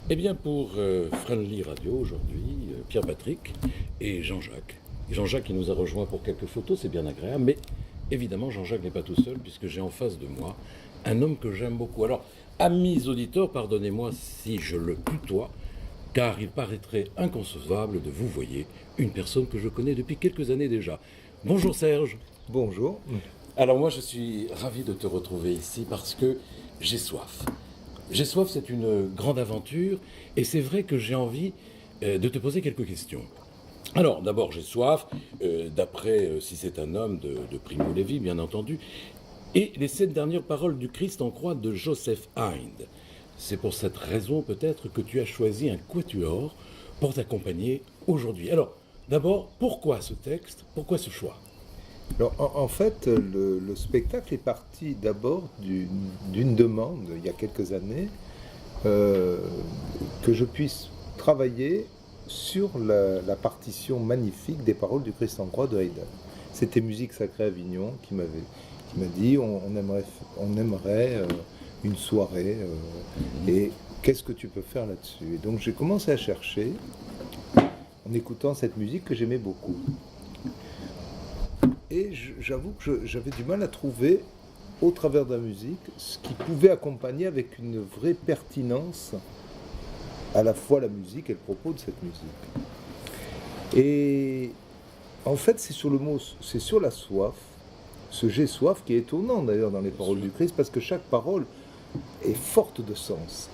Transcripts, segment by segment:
Eh bien, pour Friendly Radio aujourd'hui, Pierre-Patrick et Jean-Jacques. Jean-Jacques qui nous a rejoint pour quelques photos, c'est bien agréable, mais évidemment Jean-Jacques n'est pas tout seul puisque j'ai en face de moi un homme que j'aime beaucoup. Alors, amis auditeurs, pardonnez-moi si je le tutoie, car il paraîtrait inconcevable de vous voyez une personne que je connais depuis quelques années déjà. Bonjour Serge. Bonjour. Alors moi je suis ravi de te retrouver ici parce que j'ai soif. J'ai soif, c'est une grande aventure et c'est vrai que j'ai envie de te poser quelques questions. Alors d'abord j'ai soif, d'après si c'est un homme de Primo Levi bien entendu, et les 7 dernières paroles du Christ en croix de Joseph Hind. C'est pour cette raison peut-être que tu as choisi un quatuor pour t'accompagner aujourd'hui. Alors d'abord, pourquoi ce texte? Pourquoi ce choix? Alors, en fait, le spectacle est parti d'abord d'une demande, il y a quelques années, que je puisse travailler sur la partition magnifique des paroles du Christ en croix de Haydn. C'était Musique Sacrée Avignon qui m'a dit on aimerait une soirée et qu'est-ce que tu peux faire là-dessus? Et donc j'ai commencé à chercher en écoutant cette musique que j'aimais beaucoup. Et j'avoue que j'avais du mal à trouver, au travers de la musique, ce qui pouvait accompagner avec une vraie pertinence à la fois la musique et le propos de cette musique. Et en fait, c'est sur la soif, ce j'ai soif qui est étonnant d'ailleurs dans les paroles du Christ, parce que chaque parole est forte de sens,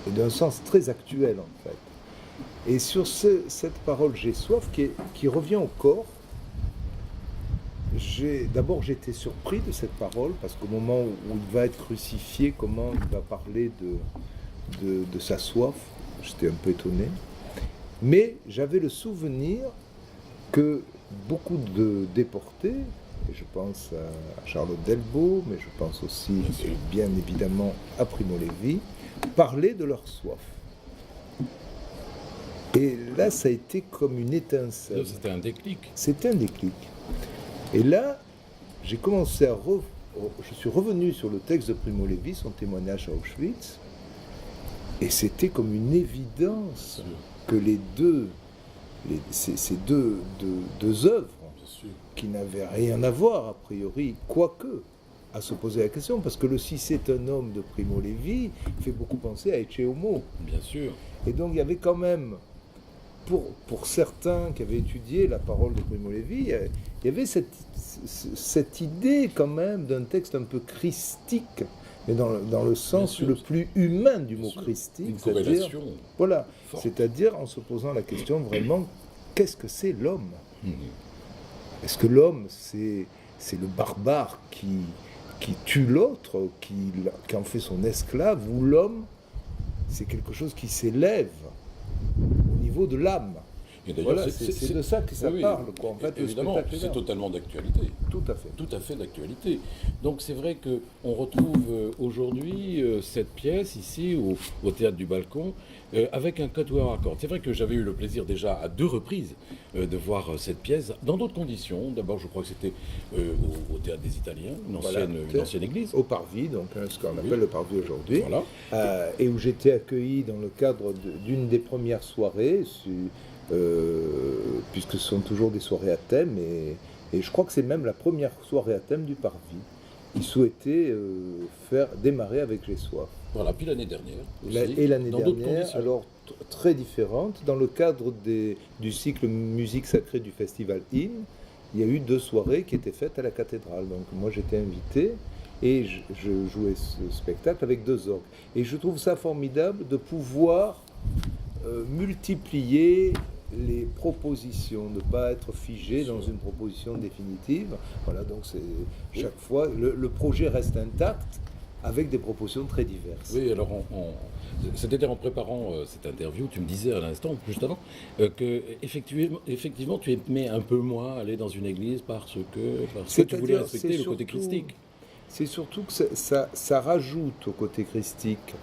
et d'un sens très actuel en fait. Et sur cette parole j'ai soif qui revient au corps, d'abord j'étais surpris de cette parole parce qu'au moment où il va être crucifié, comment il va parler de sa soif, j'étais un peu étonné. Mais j'avais le souvenir que beaucoup de déportés, et je pense à Charlotte Delbo, mais je pense aussi bien évidemment à Primo Levi, parlaient de leur soif. Et là ça a été comme une étincelle. C'était un déclic. C'était un déclic. Et là, j'ai commencé je suis revenu sur le texte de Primo Levi, son témoignage à Auschwitz, et c'était comme une évidence que ces deux œuvres, qui n'avaient rien à voir a priori, quoique, à se poser la question, parce que le Si c'est un homme de Primo Levi fait beaucoup penser à Ecce Homo. Bien sûr. Et donc il y avait quand même, pour certains qui avaient étudié la parole de Primo Levi, il y avait cette idée quand même d'un texte un peu christique, mais dans le sens le plus humain du mot christique. Une corrélation. Voilà, forte. c'est-à-dire en se posant la question vraiment, qu'est-ce que c'est l'homme? Est-ce que l'homme, c'est le barbare qui tue l'autre, qui en fait son esclave, ou l'homme, c'est quelque chose qui s'élève au niveau de l'âme? Et d'ailleurs, voilà, c'est de ça que ça parle, quoi. En fait, évidemment, c'est totalement d'actualité. Tout à fait. Tout à fait d'actualité. Donc c'est vrai qu'on retrouve aujourd'hui cette pièce ici au Théâtre du Balcon avec un quatuor à cordes. C'est vrai que j'avais eu le plaisir déjà à 2 reprises de voir cette pièce dans d'autres conditions. D'abord, je crois que c'était au Théâtre des Italiens, une ancienne église. Au Parvis, donc ce qu'on appelle le Parvis aujourd'hui. Voilà. Et où j'étais accueilli dans le cadre d'une des premières soirées, puisque ce sont toujours des soirées à thème, et je crois que c'est même la première soirée à thème du Parvis. Ils souhaitaient faire démarrer avec J'ai soif. Voilà, puis l'année dernière aussi, et l'année dans d'autres dernière, conditions. alors très différente, dans le cadre du cycle Musique Sacrée du Festival IN, il y a eu 2 soirées qui étaient faites à la cathédrale. Donc moi j'étais invité et je jouais ce spectacle avec 2 orgues. Et je trouve ça formidable de pouvoir multiplier les propositions, ne pas être figé dans une proposition définitive. Voilà, donc chaque fois, le projet reste intact avec des propositions très diverses. Oui, alors c'était en préparant cette interview, tu me disais à l'instant, juste avant, que effectivement tu aimais un peu moins aller dans une église parce que tu voulais respecter le côté christique. C'est surtout que ça rajoute au côté christique.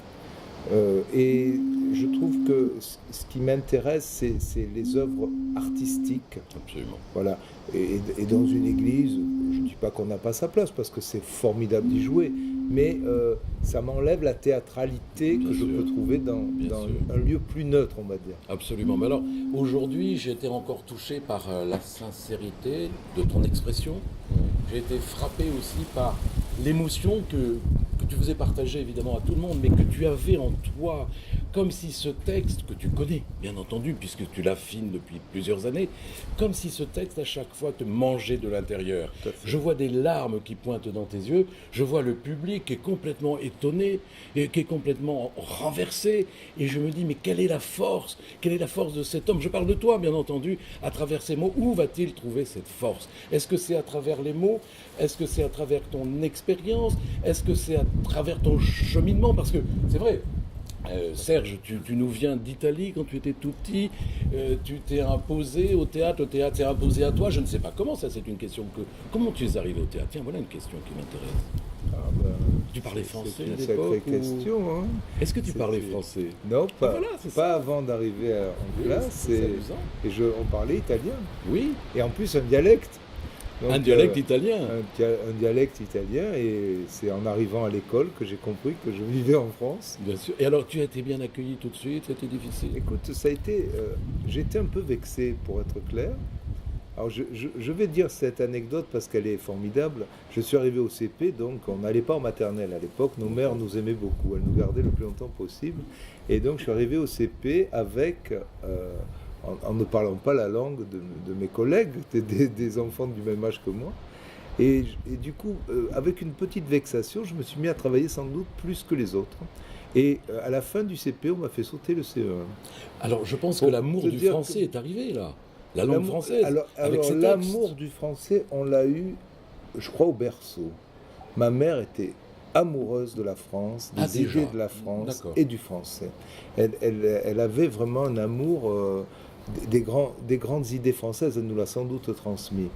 Et je trouve que ce qui m'intéresse, c'est les œuvres artistiques. Absolument. Voilà. Et dans une église, je ne dis pas qu'on n'a pas sa place, parce que c'est formidable d'y jouer, mais ça m'enlève la théâtralité Bien que je sûr. peux trouver dans Bien sûr. un lieu plus neutre, on va dire. Absolument. Mais alors, aujourd'hui, j'ai été encore touché par la sincérité de ton expression. J'ai été frappé aussi par l'émotion que tu faisais partager évidemment à tout le monde, mais que tu avais en toi, comme si ce texte, que tu connais, bien entendu, puisque tu l'affines depuis plusieurs années, comme si ce texte, à chaque fois, te mangeait de l'intérieur. Tout à fait. Je vois des larmes qui pointent dans tes yeux, je vois le public qui est complètement étonné, et qui est complètement renversé, et je me dis, mais quelle est la force de cet homme? Je parle de toi, bien entendu, à travers ces mots. Où va-t-il trouver cette force? Est-ce que c'est à travers les mots? Est-ce que c'est à travers ton expérience? Est-ce que c'est à travers ton cheminement? Parce que c'est vrai, Serge, tu nous viens d'Italie quand tu étais tout petit, tu t'es imposé au théâtre s'est imposé à toi, je ne sais pas comment, ça c'est une question que... Comment tu es arrivé au théâtre? Tiens, voilà une question qui m'intéresse. Ah ben, Tu parlais français c'est à une l'époque sacrée question. Hein. Est-ce que tu C'était- parlais français? Non, pas, Voilà, c'est pas ça. avant d'arriver en Oui, classe. c'est amusant. On parlait italien. Oui, Et en plus, un dialecte. Donc, un dialecte italien. un dialecte italien. Et c'est en arrivant à l'école que j'ai compris que je vivais en France. Bien sûr. Et alors, tu as été bien accueilli tout de suite, c'était difficile? Écoute, ça a été. J'étais un peu vexé, pour être clair. Alors, je vais dire cette anecdote parce qu'elle est formidable. Je suis arrivé au CP, donc on n'allait pas en maternelle à l'époque. Nos mères nous aimaient beaucoup, elles nous gardaient le plus longtemps possible. Et donc, je suis arrivé au CP avec, en ne parlant pas la langue de mes collègues, des enfants du même âge que moi. Et du coup, avec une petite vexation, je me suis mis à travailler sans doute plus que les autres. Et à la fin du CP, on m'a fait sauter le CE1. Alors, je pense que Pour l'amour te du dire français que- est arrivé, là. La langue L'amour- française, Alors, avec ces l'amour textes. du français, on l'a eu, je crois, au berceau. Ma mère était amoureuse de la France, des Ah, déjà. idées de la France D'accord. et du français. Elle avait vraiment un amour des grandes idées françaises, elle nous l'a sans doute transmis.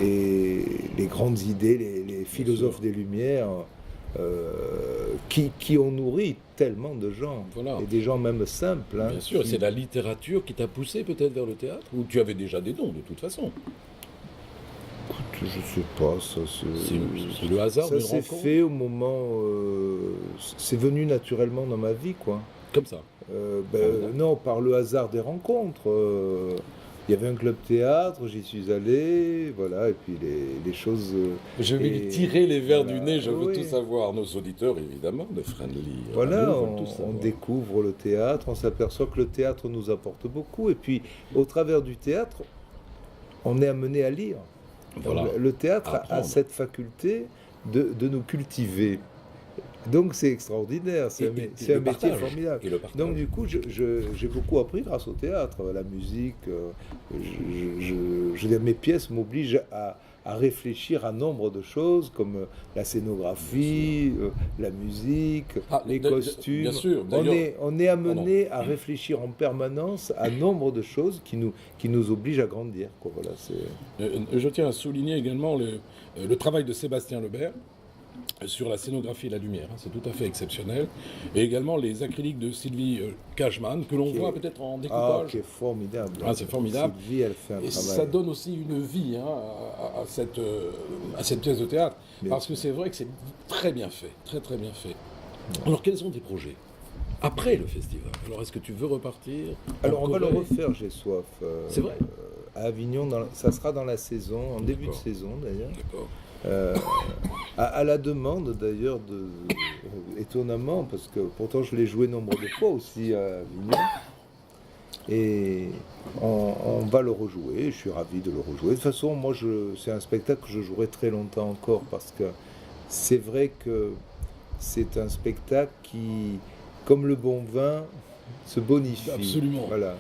Et les grandes idées, les philosophes des Lumières, qui ont nourri tellement de gens, Voilà. et des gens même simples. Hein, Bien sûr, et qui- c'est la littérature qui t'a poussé peut-être vers le théâtre? Ou tu avais déjà des dons, de toute façon? Écoute, je sais pas, ça C'est le hasard ça d'une s'est rencontre? fait au moment, c'est venu naturellement dans ma vie, quoi. Comme ça. Non, par le hasard des rencontres. Il y avait un club théâtre, j'y suis allé, voilà, et puis les choses. Je vais lui Et tirer les vers voilà, du nez, je veux oui. tout savoir. Nos auditeurs, évidemment, de Friendly. Voilà, Radio veulent tout on savoir. découvre le théâtre, on s'aperçoit que le théâtre nous apporte beaucoup, et puis au travers du théâtre, on est amené à lire. Voilà. Donc, le théâtre a Apprendre. cette faculté de nous cultiver. Donc c'est extraordinaire, c'est un métier le partage. formidable. Et le partage. Donc du coup, j'ai beaucoup appris grâce au théâtre, la musique. Je veux dire, mes pièces m'obligent à réfléchir à nombre de choses, comme la scénographie, la musique, Ah, les bien costumes. sûr, On d'ailleurs- est amené à réfléchir en permanence à nombre de choses qui nous obligent à grandir, quoi. Voilà, Je tiens à souligner également le travail de Sébastien Lebert sur la scénographie et la lumière. C'est tout à fait exceptionnel. Et également les acryliques de Sylvie Cashman, que l'on Qui est- voit peut-être en Ah, découpage. qui est formidable. Ah, c'est formidable. Sylvie, elle fait un Et travail. ça donne aussi une vie à cette pièce de théâtre. Bien Parce que c'est vrai que c'est très bien fait. Très très bien fait. Alors quels sont tes projets après le festival? Alors est-ce que tu veux repartir en Alors on va le Corée? refaire, j'ai soif. C'est vrai? À Avignon, ça sera dans la saison, en début de D'accord. saison d'ailleurs. D'accord. À la demande d'ailleurs, étonnamment, parce que pourtant je l'ai joué nombre de fois aussi à Avignon. Et on va le rejouer, je suis ravi de le rejouer. De toute façon, moi, c'est un spectacle que je jouerai très longtemps encore, parce que c'est vrai que c'est un spectacle qui, comme le bon vin, se bonifie. Absolument. Voilà.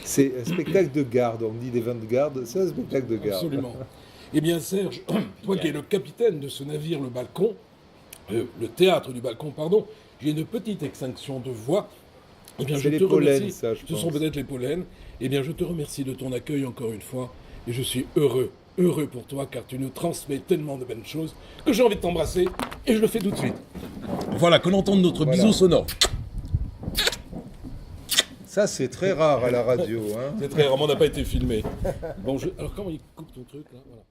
C'est un spectacle de garde, on dit des vins de garde, c'est un spectacle de garde. Absolument. Eh bien, Serge, toi qui es le capitaine de ce navire, le Balcon, le théâtre du Balcon, pardon, j'ai une petite extinction de voix. Eh bien, C'est je les te pollens, remercie. ça, je Ce sont pense. peut-être les pollens. Eh bien, je te remercie de ton accueil encore une fois. Et je suis heureux pour toi, car tu nous transmets tellement de belles choses que j'ai envie de t'embrasser. Et je le fais tout de suite. Voilà, qu'on entende notre Voilà. bisou sonore. Ça, c'est très rare à la radio. Hein. C'est très rare, on n'a pas été filmé. Bon, alors comment il coupe ton truc là? Voilà.